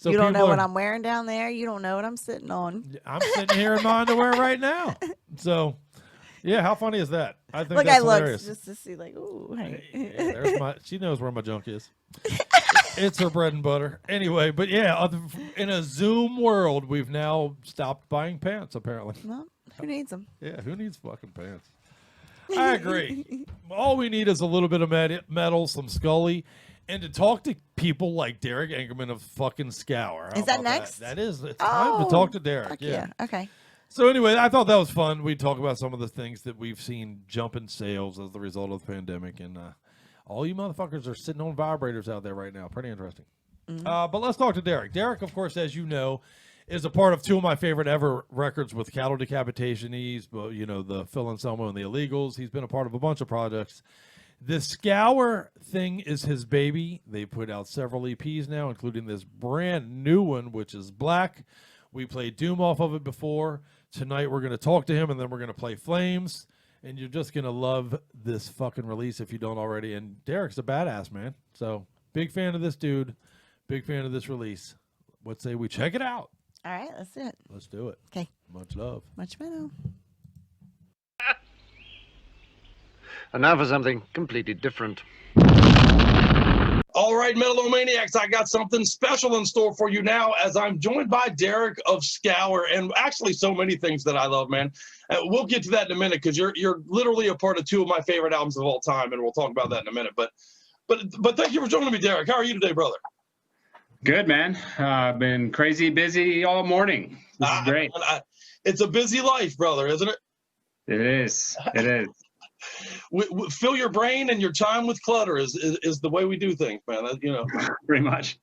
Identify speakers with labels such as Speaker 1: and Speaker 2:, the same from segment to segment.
Speaker 1: So
Speaker 2: you don't know
Speaker 1: people
Speaker 2: what
Speaker 1: are,
Speaker 2: I'm wearing down there. You don't know what I'm sitting on.
Speaker 1: I'm sitting here in my underwear right now. So, yeah, how funny is that? I think
Speaker 2: Look, I
Speaker 1: that's
Speaker 2: looked
Speaker 1: hilarious.
Speaker 2: just to see, like, ooh, hey.
Speaker 1: Yeah, there's my. She knows where my junk is. It's her bread and butter. Anyway, but yeah, in a Zoom world, we've now stopped buying pants. Apparently,
Speaker 2: Well, who needs them?
Speaker 1: yeah, who needs fucking pants? I agree. All we need is a little bit of metal, some Scully, and to talk to people like Derek Engemann of fucking SCOUR. How
Speaker 2: Is that
Speaker 1: about
Speaker 2: next?
Speaker 1: That is. It's time to talk to Derek.
Speaker 2: Fuck
Speaker 1: Yeah.
Speaker 2: Okay.
Speaker 1: So anyway, I thought that was fun. We talk about some of the things that we've seen jump in sales as the result of the pandemic, and all you motherfuckers are sitting on vibrators out there right now. Pretty interesting. But let's talk to Derek. Derek, of course, as you know, is a part of two of my favorite ever records with Cattle Decapitation. He's, the Phil Anselmo and the Illegals. He's been a part of a bunch of projects. The SCOUR thing is his baby. They put out several EPs now, including this brand new one, which is Black. We played Doom off of it before. Tonight we're going to talk to him, and then we're going to play Flames. And you're just going to love this fucking release if you don't already. And Derek's a badass, man. So big fan of this dude. Big fan of this release. What say we check it out?
Speaker 2: All right, let's do it.
Speaker 1: Let's do it.
Speaker 2: Okay.
Speaker 1: Much love.
Speaker 2: Much better.
Speaker 3: And now for something completely different.
Speaker 4: All right, Metal-O-Maniacs, I got something special in store for you now as I'm joined by Derek of SCOUR, and actually so many things that I love, man. We'll get to that in a minute because you're literally a part of two of my favorite albums of all time, and we'll talk about that in a minute. But thank you for joining me, Derek. How are you today, brother?
Speaker 5: Good, man. I've been crazy busy all morning. This is great.
Speaker 4: It's a busy life, brother, isn't it?
Speaker 5: It is. It is.
Speaker 4: Fill your brain and your time with clutter is the way we do things, man.
Speaker 5: Pretty much.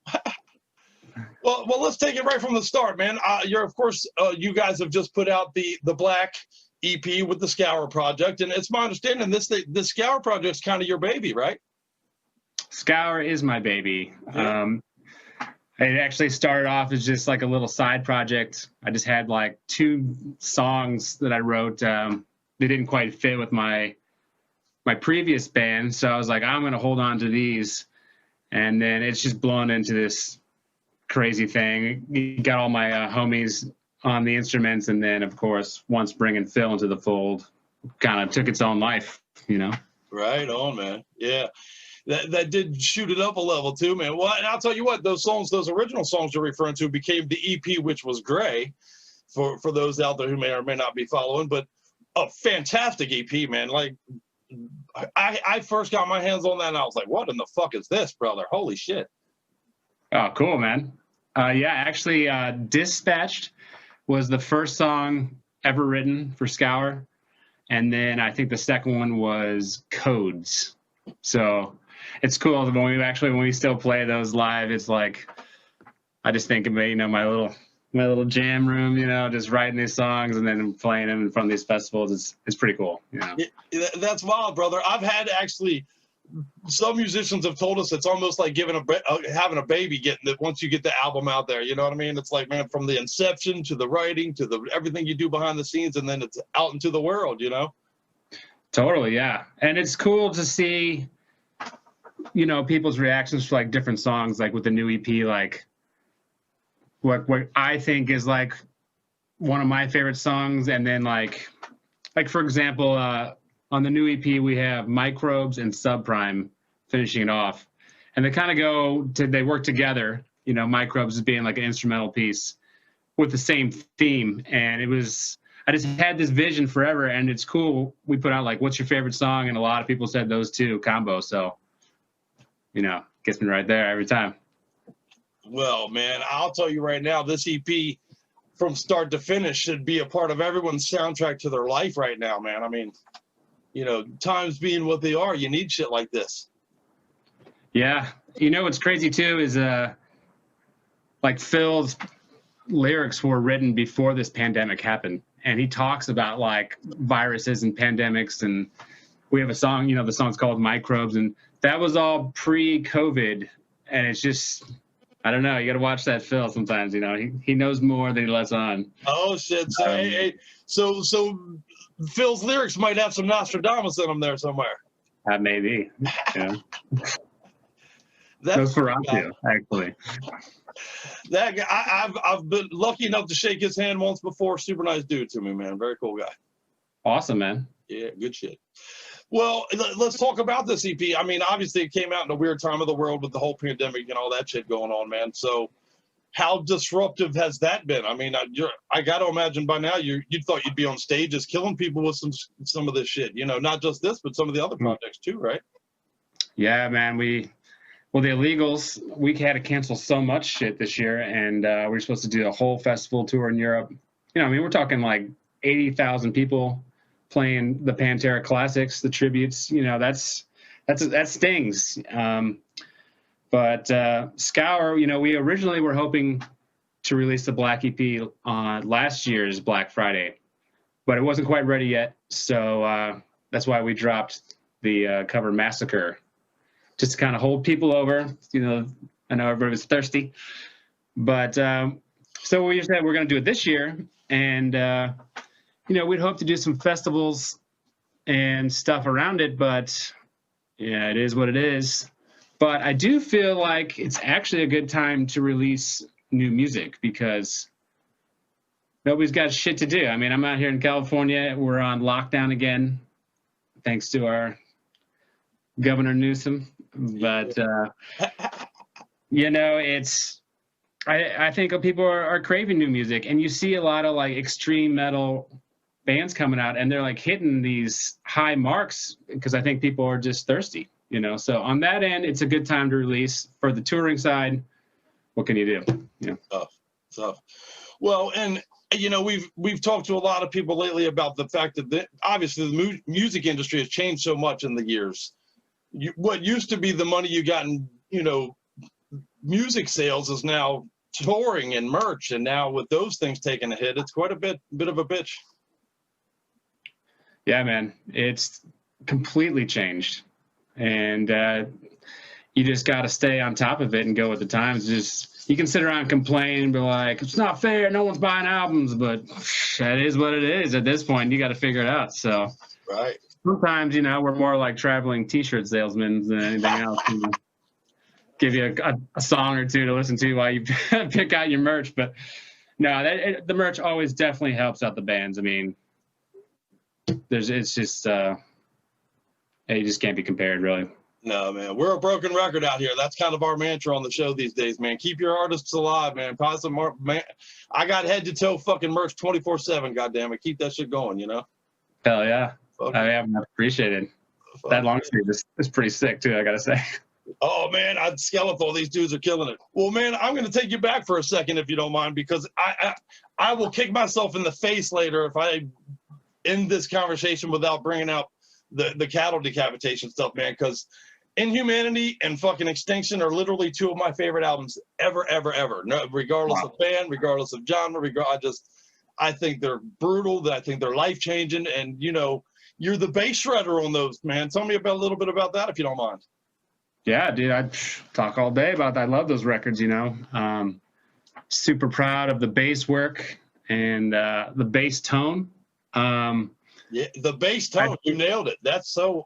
Speaker 4: Well, let's take it right from the start, man. You guys have just put out the Black EP with the SCOUR project, and it's my understanding the SCOUR project's kind of your baby, right?
Speaker 5: SCOUR is my baby.
Speaker 4: Yeah.
Speaker 5: It actually started off as just like a little side project. I just had like 2 songs that I wrote. They didn't quite fit with my previous band, so I was like, I'm going to hold on to these. And then it's just blown into this crazy thing. You got all my homies on the instruments, and then, of course, once bringing Phil into the fold, kind of took its own life,
Speaker 4: Right on, man. Yeah. That did shoot it up a level too, man. Well, and I'll tell you what, those original songs you're referring to became the EP, which was Gray, for those out there who may or may not be following, but a fantastic EP, man. Like, I first got my hands on that and I was like, what in the fuck is this, brother? Holy shit.
Speaker 5: Oh, cool, man. Yeah, actually, Dispatched was the first song ever written for SCOUR. And then I think the second one was Codes. So it's cool when we still play those live. It's like, I just think about, my little jam room, just writing these songs and then playing them in front of these festivals. It's pretty cool.
Speaker 4: That's wild, brother. I've had actually, some musicians have told us it's almost like having a baby, getting it once you get the album out there. You know what I mean? It's like, man, from the inception to the writing to everything you do behind the scenes, and then it's out into the world.
Speaker 5: Totally, yeah. And it's cool to see, people's reactions to like different songs, like with the new EP, like what I think is like one of my favorite songs. And then like for example, on the new EP, we have Microbes and Subprime finishing it off. And they kind of they work together, Microbes as being like an instrumental piece with the same theme. And I just had this vision forever, and it's cool. We put out like, what's your favorite song? And a lot of people said those two combo. So, gets me right there every time.
Speaker 4: Well, man, I'll tell you right now, this EP from start to finish should be a part of everyone's soundtrack to their life right now, man. I mean, times being what they are, you need shit like this.
Speaker 5: Yeah. What's crazy too is like Phil's lyrics were written before this pandemic happened. And he talks about like viruses and pandemics, and we have a song, the song's called Microbes, and that was all pre-COVID. And it's just, I don't know, you got to watch that Phil sometimes, he knows more than he lets on.
Speaker 4: Oh shit. So, so Phil's lyrics might have some Nostradamus in them there somewhere.
Speaker 5: Maybe. Yeah.
Speaker 4: That's
Speaker 5: Nosferatu, actually.
Speaker 4: That guy, I've been lucky enough to shake his hand once before. Super nice dude to me, man. Very cool guy.
Speaker 5: Awesome, man.
Speaker 4: Yeah, good shit. Well, let's talk about this EP. I mean, obviously it came out in a weird time of the world with the whole pandemic and all that shit going on, man. So how disruptive has that been? I mean, I got to imagine by now you thought you'd be on stages killing people with some of this shit, you know, not just this, but some of the other projects too, right?
Speaker 5: Yeah, man. The Illegals, we had to cancel so much shit this year, and we were supposed to do a whole festival tour in Europe. You know, I mean, we're talking like 80,000 people playing the Pantera classics, the tributes. You know, that stings. But SCOUR, you know, we originally were hoping to release the Black EP on last year's Black Friday, but it wasn't quite ready yet. So that's why we dropped the cover Massacre, just to kind of hold people over. You know, I know everybody was thirsty. But so we said we're going to do it this year. And, you know, we'd hope to do some festivals and stuff around it. But, yeah, it is what it is. But I do feel like it's actually a good time to release new music because nobody's got shit to do. I mean, I'm out here in California. We're on lockdown again, thanks to our Governor Newsom. But, you know, I think people are craving new music. And you see a lot of, like, extreme metal bands coming out, and they're, like, hitting these high marks because I think people are just thirsty. You know, so on that end, it's a good time to release. For the touring side, what can you do? You know,
Speaker 4: Tough. Well, and you know, we've talked to a lot of people lately about the fact that obviously the music industry has changed so much in the years. What used to be the money you got in, you know, music sales is now touring and merch, and now with those things taking a hit, it's quite a bit of a bitch.
Speaker 5: Yeah, man, it's completely changed. And you just got to stay on top of it and go with the times. Just you can sit around and complain and be like, it's not fair, no one's buying albums, but that is what it is at this point. You got to figure it out. So
Speaker 4: right.
Speaker 5: Sometimes, you know, we're more like traveling T-shirt salesmen than anything else. You know, give you a song or two to listen to while you pick out your merch. But no, the merch always definitely helps out the bands. I mean, it's just. You just can't be compared, really.
Speaker 4: No, man. We're a broken record out here. That's kind of our mantra on the show these days, man. Keep your artists alive, man. Man, I got head to toe fucking merch 24/7, goddammit. Keep that shit going, you know?
Speaker 5: Hell yeah. I appreciate it. That long sleeve is pretty sick, too, I got to say.
Speaker 4: Oh, man, Skeletal, these dudes are killing it. Well, man, I'm going to take you back for a second, if you don't mind, because I will kick myself in the face later if I end this conversation without bringing out the cattle decapitation stuff, man, because Inhumanity and fucking Extinction are literally two of my favorite albums ever. No, regardless of band, regardless of genre, I think they're brutal. I think they're life changing, and you know, you're the bass shredder on those, man. Tell me a little bit about that, if you don't mind.
Speaker 5: Yeah, dude, I talk all day about that. I love those records. You know, super proud of the bass work and the bass tone.
Speaker 4: Yeah, the bass tone, you nailed it. That's so,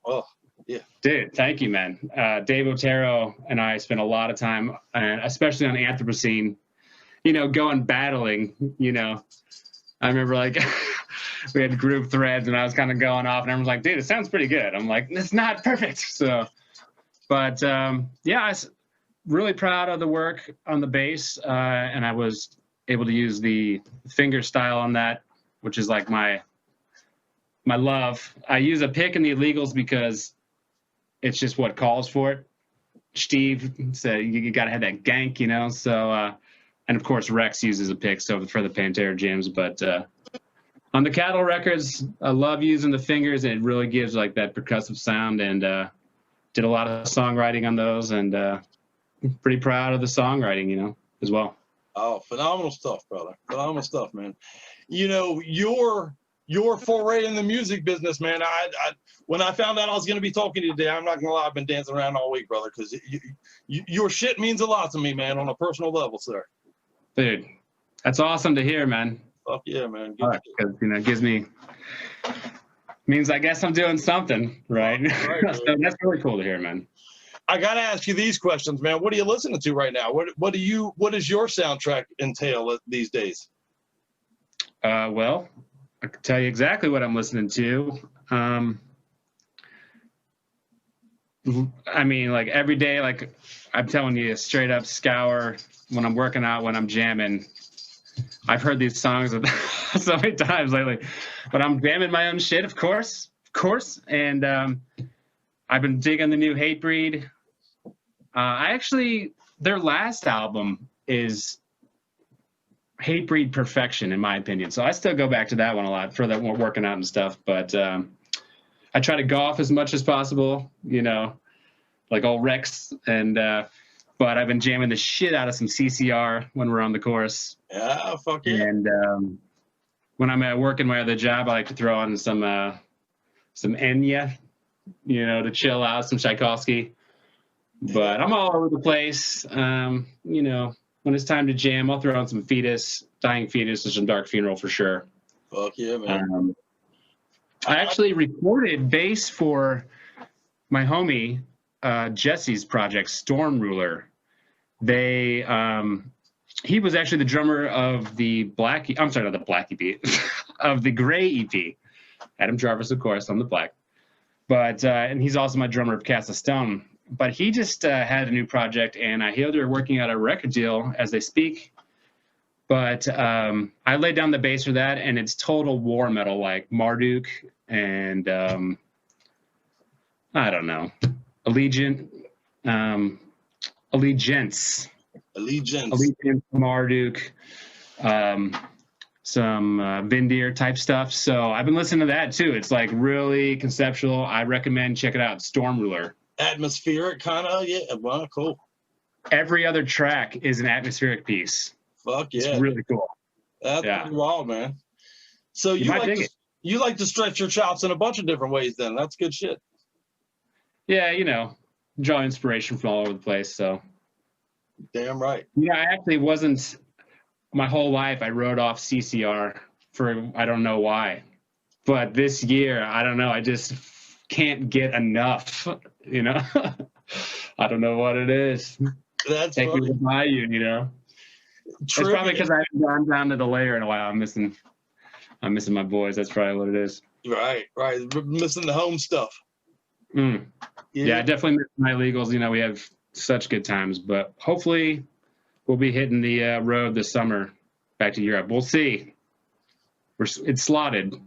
Speaker 4: yeah.
Speaker 5: Dude, thank you, man. Dave Otero and I spent a lot of time, especially on Anthropocene, you know, going battling, you know. I remember, like, we had group threads, and I was kind of going off, and everyone's like, dude, it sounds pretty good. I'm like, it's not perfect. So, but, yeah, I was really proud of the work on the bass, and I was able to use the finger style on that, which is like my love. I use a pick in the Illegals because it's just what calls for it. Steve said you got to have that gank, you know. So, and of course Rex uses a pick, so for the Pantera jams. But on the Cattle records, I love using the fingers, and it really gives like that percussive sound. And did a lot of songwriting on those, and pretty proud of the songwriting, you know, as well.
Speaker 4: Oh, phenomenal stuff, brother. Phenomenal stuff, man. You know, your foray in the music business, man. I when I found out I was going to be talking to you today, I'm not going to lie, I've been dancing around all week, brother, because your shit means a lot to me, man, on a personal level, sir.
Speaker 5: Dude, that's awesome to hear, man.
Speaker 4: Fuck yeah, man.
Speaker 5: Because, you know, means I guess I'm doing something, right?
Speaker 4: Right,
Speaker 5: So that's really cool to hear, man.
Speaker 4: I gotta ask you these questions, man. What are you listening to right now? What does your soundtrack entail these days?
Speaker 5: Well, I can tell you exactly what I'm listening to. I mean, like every day, like I'm telling you, straight up SCOUR. When I'm working out, when I'm jamming, I've heard these songs so many times lately. But I'm jamming my own shit, of course. And I've been digging the new Hatebreed. Their last album is Hatebreed Perfection, in my opinion. So I still go back to that one a lot for that working out and stuff. But I try to golf as much as possible, you know, like old Rex. And but I've been jamming the shit out of some CCR when we're on the course.
Speaker 4: Yeah, fuck yeah.
Speaker 5: And when I'm at work in my other job, I like to throw on some Enya, you know, to chill out, some Tchaikovsky. But I'm all over the place. You know, when it's time to jam, I'll throw on some Fetus, Dying Fetus, or some Dark Funeral for sure.
Speaker 4: Fuck yeah, man.
Speaker 5: I actually recorded bass for my homie Jesse's project, Storm Ruler. He was actually the drummer of the of the Gray EP. Adam Jarvis, of course, on the Black. But and he's also my drummer of Cast of Stone. But he just had a new project, and I hear they're working out a record deal as they speak. But I laid down the bass for that, and it's total war metal, like Marduk and I don't know, Allegiance, Marduk, some Vindir type stuff. So I've been listening to that too. It's like really conceptual. I recommend check it out. Storm Ruler.
Speaker 4: Atmospheric kind of, yeah. Well, cool.
Speaker 5: Every other track is an atmospheric piece.
Speaker 4: Fuck yeah.
Speaker 5: It's really cool.
Speaker 4: That's pretty wild, man. So you like to stretch your chops in a bunch of different ways then. That's good shit.
Speaker 5: Yeah, you know, draw inspiration from all over the place, so.
Speaker 4: Damn right.
Speaker 5: Yeah, I actually wasn't, my whole life I wrote off CCR for, I don't know why. But this year, I don't know, I just can't get enough, you know? I don't know what it is.
Speaker 4: That's
Speaker 5: Take me to buy you know? It's probably because I haven't gone down to the layer in a while. I'm missing my boys. That's probably what it is.
Speaker 4: Right. Missing the home stuff.
Speaker 5: Yeah, I definitely miss my illegals. You know, we have such good times, but hopefully we'll be hitting the road this summer back to Europe. We'll see. It's slotted.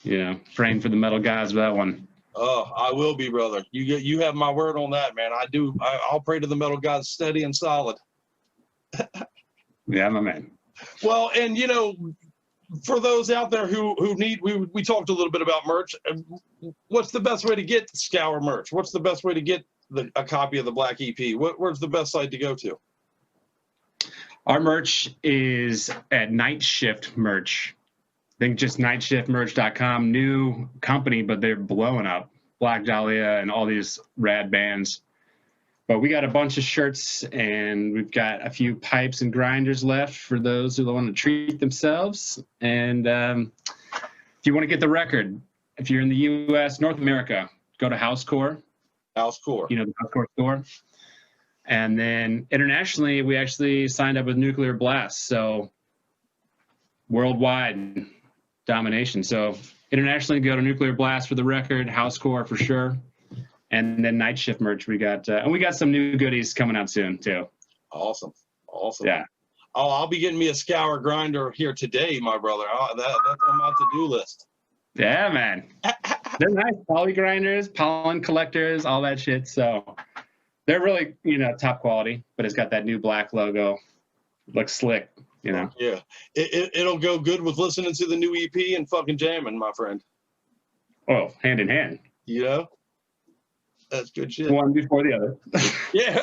Speaker 5: You know, praying for the metal guys with that one.
Speaker 4: Oh, I will be, brother. You have my word on that, man. I do. I'll pray to the metal gods steady and solid.
Speaker 5: Yeah, my man.
Speaker 4: Well, and you know, for those out there who need, we talked a little bit about merch. What's the best way to get SCOUR merch? What's the best way to get a copy of the Black EP? Where's the best site to go to?
Speaker 5: Our merch is at Night Shift Merch. I think just nightshiftmerch.com. New company, but they're blowing up. Black Dahlia and all these rad bands. But we got a bunch of shirts, and we've got a few pipes and grinders left for those who want to treat themselves. And if you want to get the record, if you're in the U.S., North America, go to SCOUR.
Speaker 4: SCOUR.
Speaker 5: You know, the SCOUR store. And then internationally, we actually signed up with Nuclear Blast. So worldwide domination. So internationally, go to Nuclear Blast for the record, SCOUR for sure. And then Night Shift merch we got, and we got some new goodies coming out soon too.
Speaker 4: Awesome.
Speaker 5: Yeah.
Speaker 4: Oh, I'll be getting me a SCOUR grinder here today, my brother. That's on my to-do list.
Speaker 5: Yeah, man. They're nice poly grinders, pollen collectors, all that shit. So they're really, you know, top quality. But it's got that new black logo. Looks slick, you know.
Speaker 4: Yeah, it'll go good with listening to the new EP and fucking jamming, my friend.
Speaker 5: Oh, hand in hand.
Speaker 4: You know. That's good shit.
Speaker 5: One before the other.
Speaker 4: Yeah.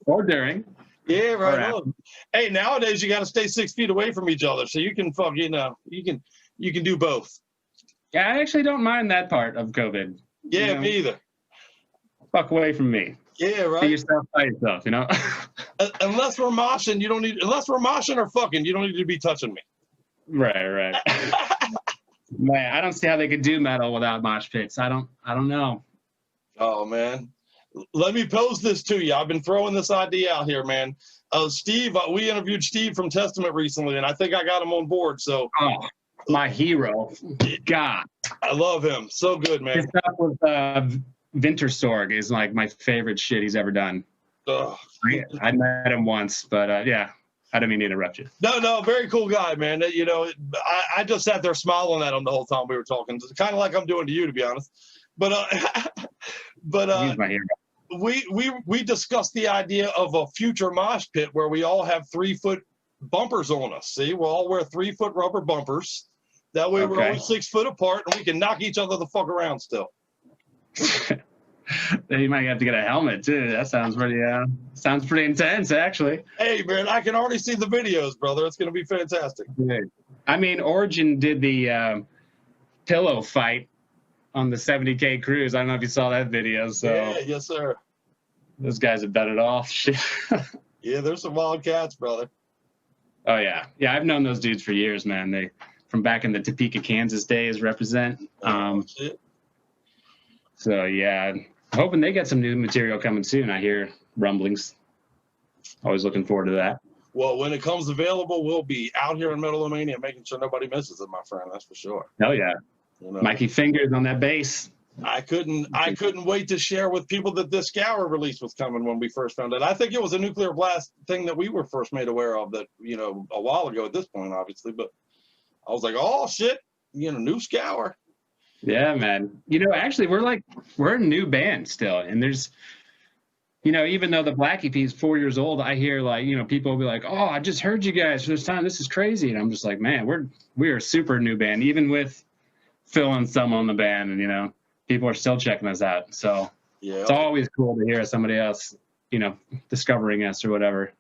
Speaker 5: Or during.
Speaker 4: Yeah, right on. Hey, nowadays you got to stay 6 feet away from each other, so you can you can do both.
Speaker 5: Yeah, I actually don't mind that part of COVID.
Speaker 4: Yeah,
Speaker 5: you know?
Speaker 4: me either.
Speaker 5: Fuck away from me.
Speaker 4: Yeah, right.
Speaker 5: Be yourself by yourself, you know.
Speaker 4: Unless we're moshing, you don't need. Unless we're moshing or fucking, you don't need to be touching me.
Speaker 5: Right. Man, I don't see how they could do metal without mosh pits. I don't know.
Speaker 4: Oh man, Let me pose this to you. I've been throwing this idea out here, man. Steve, we interviewed Steve from Testament recently, and I think I got him on board. So,
Speaker 5: my hero. God.
Speaker 4: I love him. So good, man.
Speaker 5: His stuff with Wintersorg is like my favorite shit he's ever done. I met him once, but yeah, I didn't mean to interrupt you.
Speaker 4: No, very cool guy, man. You know, I just sat there smiling at him the whole time we were talking. Kind of like I'm doing to you, to be honest. But
Speaker 5: He's my hero.
Speaker 4: We discussed the idea of a future mosh pit where we all have 3-foot bumpers on us. See, we'll all wear 3-foot rubber bumpers. That way we're only 6 foot apart, and we can knock each other the fuck around still.
Speaker 5: You might have to get a helmet too. That sounds pretty intense, actually.
Speaker 4: Hey, man, I can already see the videos, brother. It's gonna be fantastic.
Speaker 5: I mean, Origin did the pillow fight on the 70K cruise. I don't know if you saw that video. So
Speaker 4: yeah, yes, sir.
Speaker 5: Those guys have done it all. Shit.
Speaker 4: Yeah, there's some wild cats, brother.
Speaker 5: Oh yeah, I've known those dudes for years, man. They from back in the Topeka, Kansas days represent. So yeah, hoping they get some new material coming soon. I hear rumblings. Always looking forward to that.
Speaker 4: Well, when it comes available, we'll be out here in Metal-O-Mania making sure nobody misses it, my friend. That's for sure.
Speaker 5: Hell yeah.
Speaker 4: You know,
Speaker 5: Mikey Fingers on that bass.
Speaker 4: I couldn't wait to share with people that this SCOUR release was coming when we first found it. I think it was a Nuclear Blast thing that we were first made aware of that, you know, a while ago at this point, obviously. But I was like, oh, shit, you know, new SCOUR.
Speaker 5: Yeah, man. You know, actually, we're a new band still. And there's, you know, even though the Black EP is 4 years old, I hear like, you know, people will be like, oh, I just heard you guys for this time. This is crazy. And I'm just like, man, we're a super new band, even with Phil and some on the band. And, you know, people are still checking us out. So yeah, it's always cool to hear somebody else, you know, discovering us or whatever.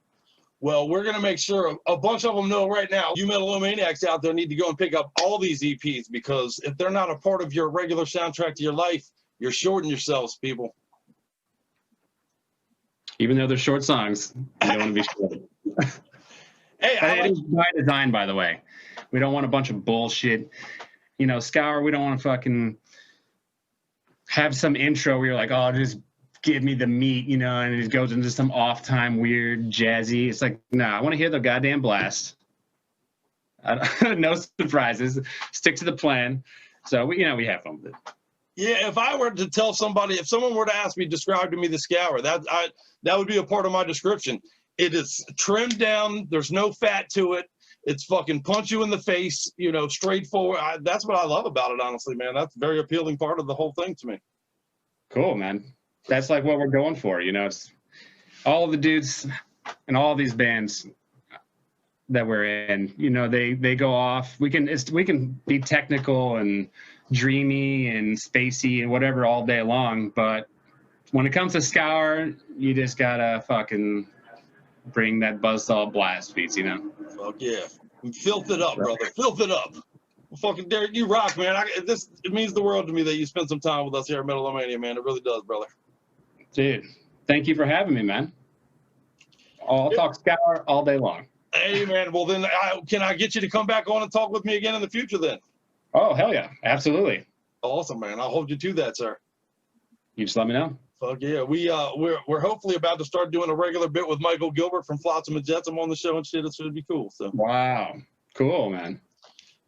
Speaker 4: Well, we're going to make sure a bunch of them know right now, you Metal-O-Maniacs out there need to go and pick up all these EPs, because if they're not a part of your regular soundtrack to your life, you're shorting yourselves, people.
Speaker 5: Even though they're short songs, you don't want to be short.
Speaker 4: Hey,
Speaker 5: it is by design, by the way. We don't want a bunch of bullshit. You know, SCOUR, we don't want to fucking have some intro where you're like, oh, just give me the meat, you know, and it goes into some off-time, weird, jazzy. It's like, nah, I want to hear the goddamn blast. No surprises. Stick to the plan. So, we have fun with it.
Speaker 4: Yeah, if I were to tell somebody, if someone were to ask me, describe to me the SCOUR, that would be a part of my description. It is trimmed down. There's no fat to it. It's fucking punch you in the face, you know, straightforward. That's what I love about it, honestly, man. That's a very appealing part of the whole thing to me.
Speaker 5: Cool, man. That's like what we're going for, you know. It's all of the dudes and all these bands that we're in, you know, they go off. We can be technical and dreamy and spacey and whatever all day long, but when it comes to SCOUR, you just gotta fucking bring that buzzsaw blast beats, you know.
Speaker 4: Fuck yeah, filth it up, brother. Filth it up. Fucking Derek, you rock, man. It means the world to me that you spent some time with us here at Metal-O-Mania, man. It really does, brother.
Speaker 5: Dude, thank you for having me, man. I'll talk SCOUR all day long.
Speaker 4: Hey, man. Well, then, can I get you to come back on and talk with me again in the future, then?
Speaker 5: Oh, hell yeah. Absolutely.
Speaker 4: Awesome, man. I'll hold you to that, sir.
Speaker 5: You just let me know.
Speaker 4: Fuck yeah. We're hopefully about to start doing a regular bit with Michael Gilbert from Flotsam and Jetsam on the show and shit. It should be cool. So.
Speaker 5: Wow. Cool, man.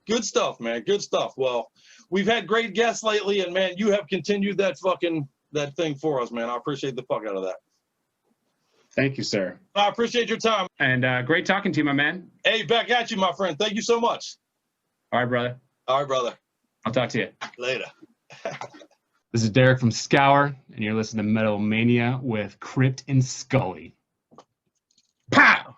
Speaker 4: Good stuff, man. Good stuff. Well, we've had great guests lately, and, man, you have continued that thing for us, man. I appreciate the fuck out of that.
Speaker 5: Thank you, sir.
Speaker 4: I appreciate your time.
Speaker 5: And great talking to you, my man.
Speaker 4: Hey, back at you, my friend. Thank you so much.
Speaker 5: All right, brother.
Speaker 4: All right, brother.
Speaker 5: I'll talk to you.
Speaker 4: Later.
Speaker 5: This is Derek from SCOUR, and you're listening to Metal-O-Mania with Crypt and Scully. Pow!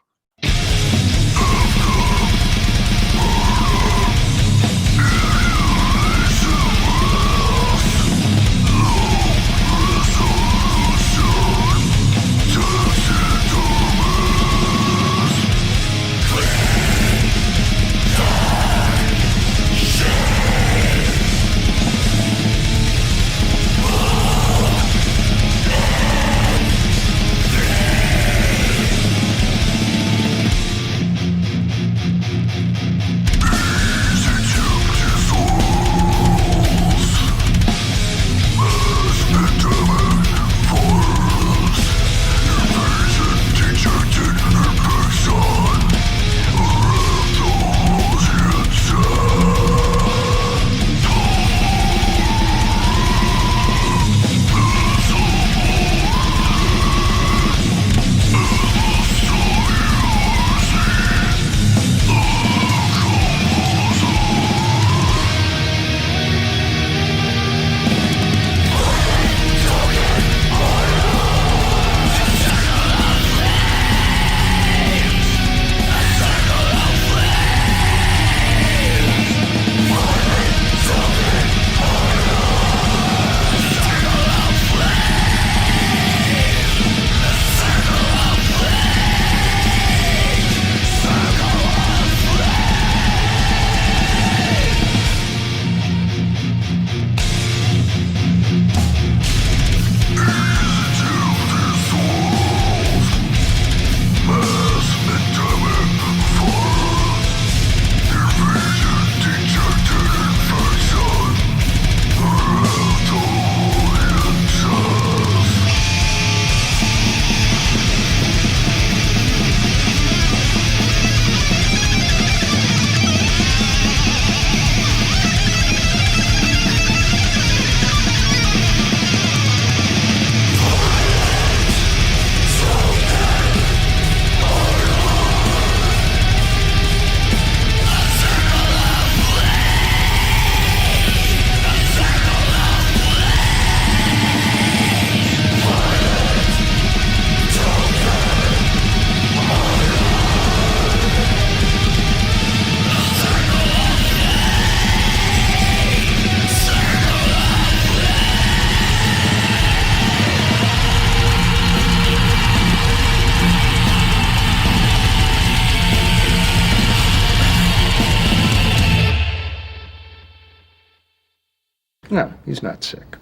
Speaker 6: No, he's not sick.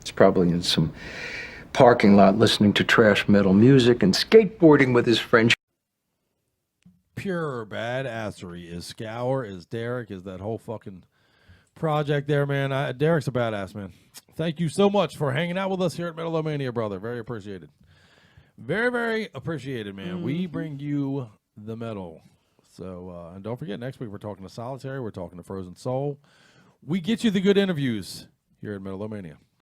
Speaker 6: He's probably in some parking lot listening to trash metal music and skateboarding with his friend.
Speaker 1: Pure badassery is SCOUR, is Derek, is that whole fucking project there, man. Derek's a badass, man. Thank you so much for hanging out with us here at Metal-O-Mania, brother. Very appreciated. Very, very appreciated, man. We bring you the metal. So, and don't forget, next week we're talking to Solitary. We're talking to Frozen Soul. We get you the good interviews here at Metal-O-Mania.